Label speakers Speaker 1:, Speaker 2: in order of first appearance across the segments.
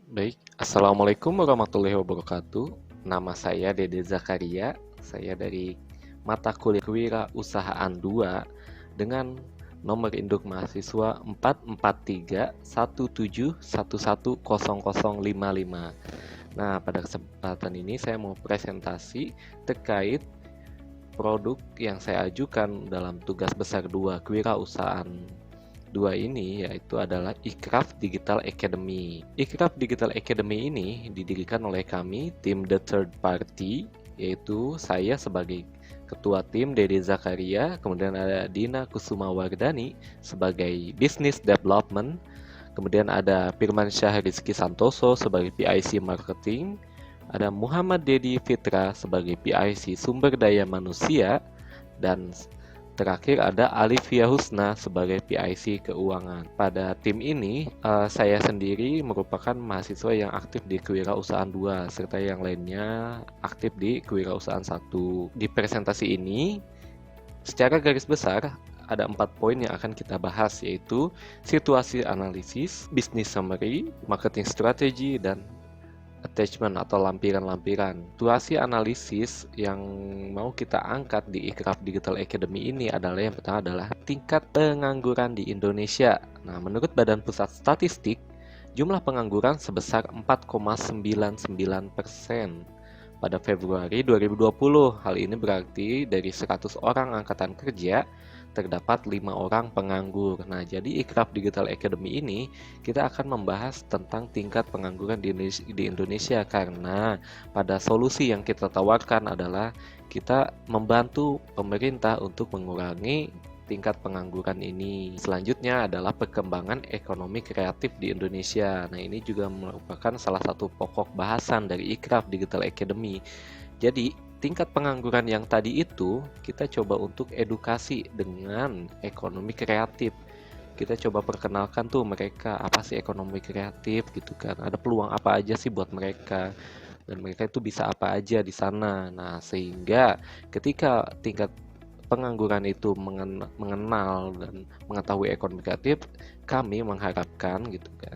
Speaker 1: Baik, Assalamualaikum warahmatullahi wabarakatuh. Nama saya Dede Zakaria. Saya dari mata kuliah Kewirausahaan 2 dengan nomor induk mahasiswa 44317110055. Nah, pada kesempatan ini saya mau presentasi terkait produk yang saya ajukan dalam tugas besar 2 Kewirausahaan 2 ini, yaitu adalah Ikraf Digital Academy. Ikraf Digital Academy ini didirikan oleh kami, tim The Third Party, yaitu saya sebagai Ketua Tim Dede Zakaria, kemudian ada Dina Kusuma Wardani sebagai Business Development, kemudian ada Firman Syah Rizky Santoso sebagai PIC Marketing, ada Muhammad Dedi Fitra sebagai PIC Sumber Daya Manusia, dan terakhir ada Alifia Husna sebagai PIC Keuangan. Pada tim ini, saya sendiri merupakan mahasiswa yang aktif di Kewirausahaan 2, serta yang lainnya aktif di Kewirausahaan 1. Di presentasi ini, secara garis besar, ada 4 poin yang akan kita bahas, yaitu situasi analisis, business summary, marketing strategy, dan attachment atau lampiran-lampiran. Situasi analisis yang mau kita angkat di Ikraf Digital Academy ini adalah yang pertama adalah tingkat pengangguran di Indonesia. Nah, menurut Badan Pusat Statistik, jumlah pengangguran sebesar 4,99% pada Februari 2020. Hal ini berarti dari 100 orang angkatan kerja terdapat 5 orang penganggur. Nah, jadi Ikraf Digital Academy ini kita akan membahas tentang tingkat pengangguran di Indonesia karena pada solusi yang kita tawarkan adalah kita membantu pemerintah untuk mengurangi tingkat pengangguran ini. Selanjutnya adalah perkembangan ekonomi kreatif di Indonesia. Nah, ini juga merupakan salah satu pokok bahasan dari Ikraf Digital Academy. Jadi, tingkat pengangguran yang tadi itu kita coba untuk edukasi dengan ekonomi kreatif. Kita coba perkenalkan tuh mereka apa sih ekonomi kreatif gitu kan. Ada peluang apa aja sih buat mereka dan mereka itu bisa apa aja di sana. Nah, sehingga ketika tingkat pengangguran itu mengenal dan mengetahui ekonomi kreatif, kami mengharapkan gitu kan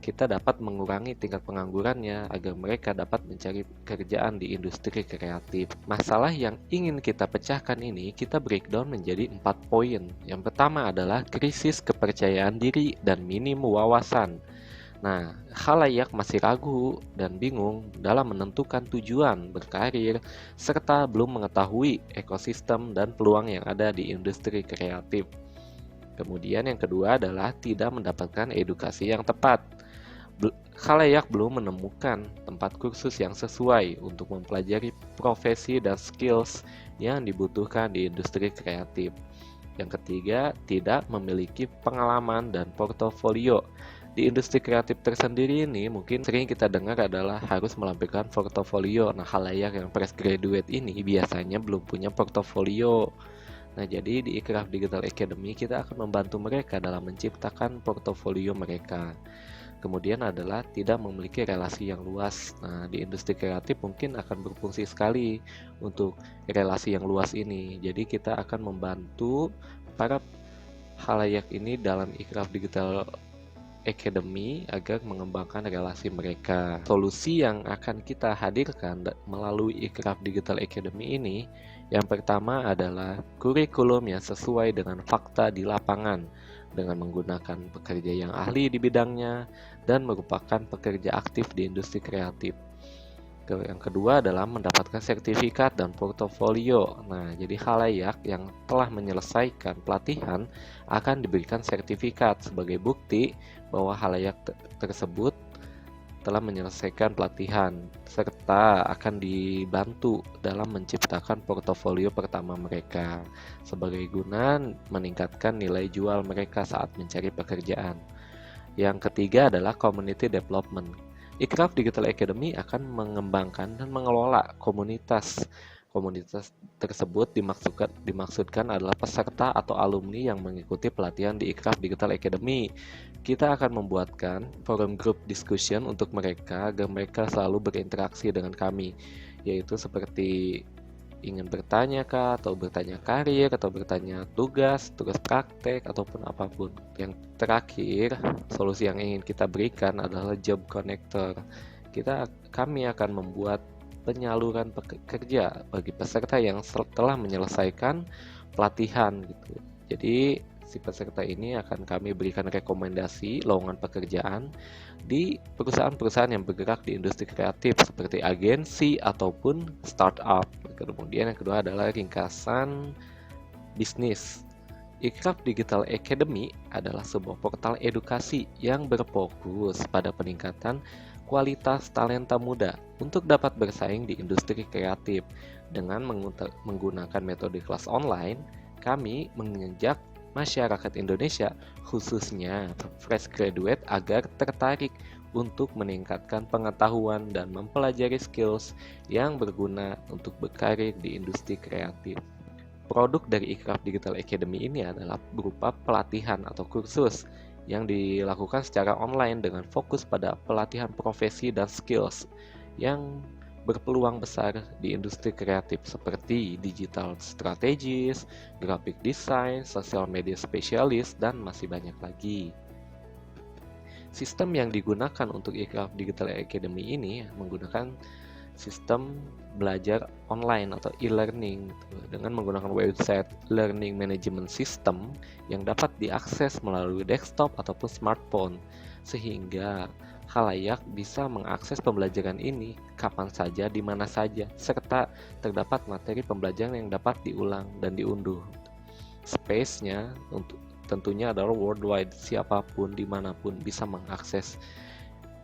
Speaker 1: kita dapat mengurangi tingkat penganggurannya agar mereka dapat mencari kerjaan di industri kreatif. Masalah yang ingin kita pecahkan ini kita breakdown menjadi 4 poin. Yang pertama adalah krisis kepercayaan diri dan minim wawasan. Nah, khalayak masih ragu dan bingung dalam menentukan tujuan berkarir serta belum mengetahui ekosistem dan peluang yang ada di industri kreatif. Kemudian yang kedua adalah tidak mendapatkan edukasi yang tepat. Khalayak belum menemukan tempat kursus yang sesuai untuk mempelajari profesi dan skills yang dibutuhkan di industri kreatif. Yang ketiga, tidak memiliki pengalaman dan portofolio. Di industri kreatif tersendiri ini mungkin sering kita dengar adalah harus melampirkan portofolio. Nah, khalayak yang fresh graduate ini biasanya belum punya portofolio. Nah, jadi di Ikraf Digital Academy kita akan membantu mereka dalam menciptakan portofolio mereka. Kemudian adalah tidak memiliki relasi yang luas. Nah, di industri kreatif mungkin akan berfungsi sekali untuk relasi yang luas ini. Jadi kita akan membantu para khalayak ini dalam Ikraf Digital Academy agar mengembangkan relasi mereka. Solusi yang akan kita hadirkan melalui Ikraf Digital Academy ini, yang pertama adalah kurikulum yang sesuai dengan fakta di lapangan dengan menggunakan pekerja yang ahli di bidangnya dan merupakan pekerja aktif di industri kreatif. Yang kedua adalah mendapatkan sertifikat dan portofolio. Nah, jadi khalayak yang telah menyelesaikan pelatihan akan diberikan sertifikat sebagai bukti bahwa khalayak tersebut telah menyelesaikan pelatihan serta akan dibantu dalam menciptakan portofolio pertama mereka sebagai guna meningkatkan nilai jual mereka saat mencari pekerjaan. Yang ketiga adalah community development. Ikraf Digital Academy akan mengembangkan dan mengelola komunitas. Komunitas tersebut dimaksudkan adalah peserta atau alumni yang mengikuti pelatihan di Ikraf Digital Academy. Kita akan membuatkan forum group discussion untuk mereka agar mereka selalu berinteraksi dengan kami, yaitu seperti ingin bertanya kah, atau bertanya karir, atau bertanya tugas praktek, ataupun apapun. Yang terakhir, solusi yang ingin kita berikan adalah job connector. Kami akan membuat penyaluran pekerja bagi peserta yang telah menyelesaikan pelatihan gitu. Jadi si peserta ini akan kami berikan rekomendasi lowongan pekerjaan di perusahaan-perusahaan yang bergerak di industri kreatif seperti agensi ataupun startup. Kemudian yang kedua adalah ringkasan bisnis. Ikraf Digital Academy adalah sebuah portal edukasi yang berfokus pada peningkatan kualitas talenta muda untuk dapat bersaing di industri kreatif. Dengan menggunakan metode kelas online, kami mengajak masyarakat Indonesia, khususnya fresh graduate, agar tertarik untuk meningkatkan pengetahuan dan mempelajari skills yang berguna untuk berkarir di industri kreatif. Produk dari Ikraf Digital Academy ini adalah berupa pelatihan atau kursus yang dilakukan secara online dengan fokus pada pelatihan profesi dan skills yang berpeluang besar di industri kreatif seperti digital strategis, graphic design, social media specialist, dan masih banyak lagi. Sistem yang digunakan untuk Ikraf Digital Academy ini menggunakan sistem belajar online atau e-learning dengan menggunakan website learning management system yang dapat diakses melalui desktop ataupun smartphone, sehingga khalayak bisa mengakses pembelajaran ini kapan saja, di mana saja, serta terdapat materi pembelajaran yang dapat diulang dan diunduh. Space-nya tentunya adalah worldwide, siapapun dimanapun bisa mengakses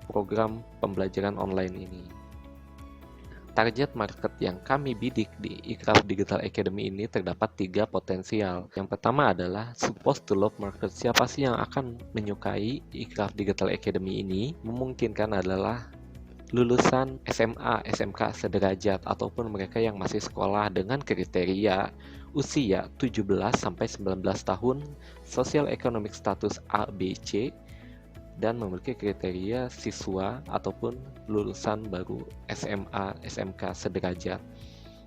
Speaker 1: program pembelajaran online ini. Target market yang kami bidik di Ikraf Digital Academy ini terdapat 3 potensial. Yang pertama adalah supposed to love market. Siapa sih yang akan menyukai Ikraf Digital Academy ini? Memungkinkan adalah lulusan SMA, SMK sederajat, ataupun mereka yang masih sekolah dengan kriteria usia 17 sampai 19 tahun, social economic status A, B, C, dan memiliki kriteria siswa ataupun lulusan baru SMA, SMK sederajat.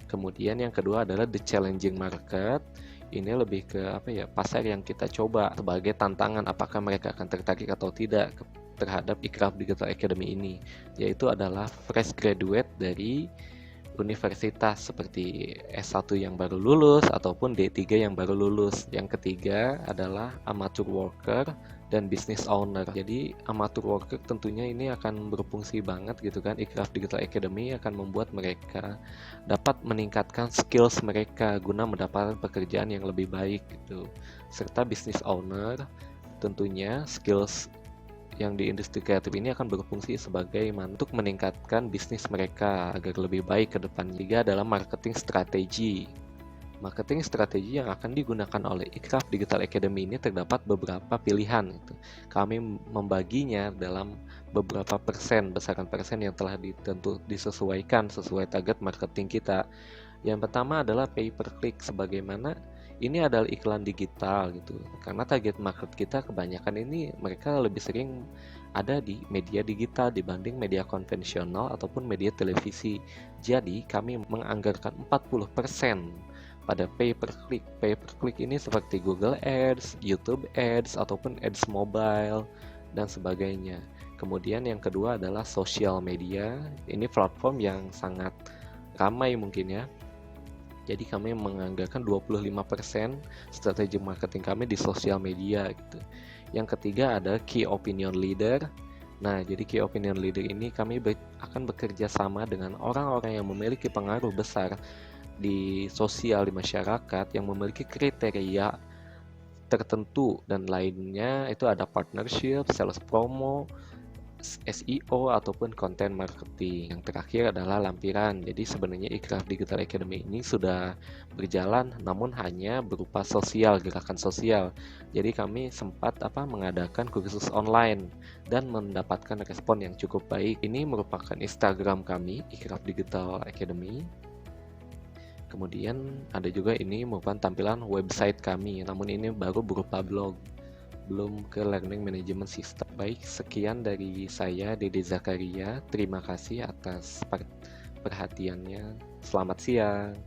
Speaker 1: Kemudian yang kedua adalah the challenging market. Ini lebih ke pasar yang kita coba sebagai tantangan, apakah mereka akan tertarik atau tidak terhadap Ikraf Digital Academy ini, yaitu adalah fresh graduate dari universitas seperti S1 yang baru lulus ataupun D3 yang baru lulus. Yang ketiga adalah amateur worker dan business owner. Jadi amateur worker tentunya ini akan berfungsi banget gitu kan. Ikraf Digital Academy akan membuat mereka dapat meningkatkan skills mereka guna mendapatkan pekerjaan yang lebih baik gitu. Serta business owner tentunya skills yang di industri kreatif ini akan berfungsi sebagai untuk meningkatkan bisnis mereka agar lebih baik ke depan. Tiga adalah marketing strategi. Marketing strategi yang akan digunakan oleh Ikraf Digital Academy ini terdapat beberapa pilihan. Kami membaginya dalam beberapa besaran persen yang telah disesuaikan sesuai target marketing kita. Yang pertama adalah pay per click, sebagaimana ini adalah iklan digital gitu. Karena target market kita kebanyakan ini mereka lebih sering ada di media digital dibanding media konvensional ataupun media televisi. Jadi kami menganggarkan 40% pada pay per click. Pay per click ini seperti Google Ads, YouTube Ads, ataupun Ads mobile dan sebagainya. Kemudian yang kedua adalah social media. Ini platform yang sangat ramai mungkin ya. Jadi kami menganggarkan 25% strategi marketing kami di sosial media gitu. Yang ketiga ada key opinion leader. Nah, jadi key opinion leader ini kami akan bekerja sama dengan orang-orang yang memiliki pengaruh besar di sosial, di masyarakat, yang memiliki kriteria tertentu, dan lainnya itu ada partnership, sales promo, SEO ataupun content marketing. Yang terakhir adalah lampiran. Jadi sebenarnya Ikraf Digital Academy ini sudah berjalan, namun hanya berupa sosial, gerakan sosial. Jadi kami sempat mengadakan kursus online dan mendapatkan respon yang cukup baik. Ini merupakan Instagram kami, Ikraf Digital Academy. Kemudian ada juga ini merupakan tampilan website kami, namun ini baru berupa blog, belum ke learning management system. Baik, sekian dari saya, Dede Zakaria. Terima kasih atas perhatiannya. Selamat siang.